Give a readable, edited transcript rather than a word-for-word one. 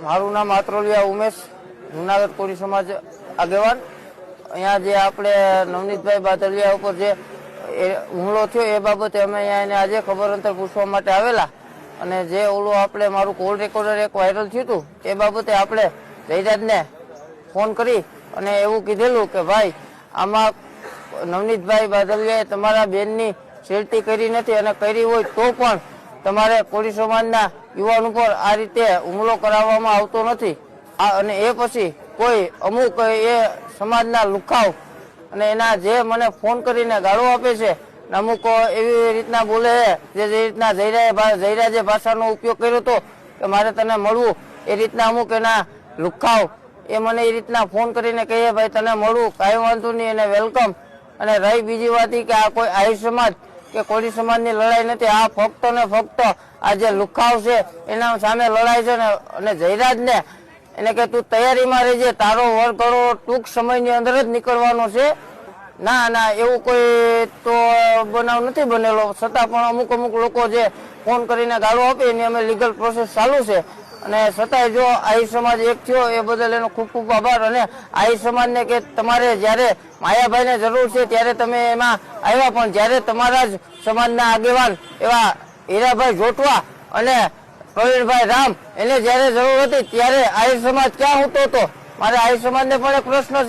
મારું નામ આત્રોલિયા ઉમેશ, જુનાગઢ કોળી સમાજ આગેવાન। અહીંયા જે આપણે નવનીતભાઈ બાદલિયા ઉપર જે હુમલો થયો એ બાબતે અમે અહીંયા એને આજે ખબર અંતર પૂછવા માટે આવેલા અને જે ઓલું આપણે મારું કોલ રેકોર્ડર એક વાયરલ થયું હતું એ બાબતે આપણે જયરાજને ફોન કરી અને એવું કીધેલું કે ભાઈ આમાં નવનીતભાઈ બાદલિયાએ તમારા બેનની છેડતી કરી નથી અને કરી હોય તો પણ તમારે કોળી સમાજના યુવાન ઉપર આ રીતે હુમલો કરાવવામાં આવતો નથી। અને એ પછી કોઈ અમુક એ સમાજના લુખાવ અને એના જે મને ફોન કરીને ગાળો આપે છે, અમુક એવી રીતના બોલે છે જે રીતના જયરાજે ભાષાનો ઉપયોગ કર્યો હતો કે મારે તને મળવું, એ રીતના અમુક એના લુખાવ એ મને એ રીતના ફોન કરીને કહીએ ભાઈ તને મળવું, કાંઈ વાંધો નહીં અને વેલકમ। અને રહી બીજી વાત કે આ કોઈ આહિર સમાજ કે કોળી સમાજની લડાઈ નથી, આ ફક્ત ને ફક્ત આ જે લુખાવ છે એના સામે લડાઈ છે અને જયરાજને એને કે તું તૈયારીમાં રહેજે, તારો વરઘોડો ટૂંક સમયની અંદર જ નીકળવાનો છે। ના એવું કોઈ તો બનાવ નથી બનેલો, છતાં પણ અમુક લોકો જે ફોન કરીને ગાળો આપે એની અમે લીગલ પ્રોસેસ ચાલુ છે અને છતાંય જો આહિર સમાજ એક થયો એ બદલ એનો ખૂબ ખૂબ આભાર। અને આહિર સમાજને કે તમારે જ્યારે માયાભાઈને જરૂર છે ત્યારે તમે એમાં આવ્યા, પણ જ્યારે તમારા જ સમાજના આગેવાન એવા હીરાભાઈ જોટવા અને પ્રવીણભાઈ રામ એને જ્યારે જરૂર હતી ત્યારે આહિર સમાજ ક્યાં હોતો હતો? મારે આહિર સમાજને પણ એક પ્રશ્ન છે।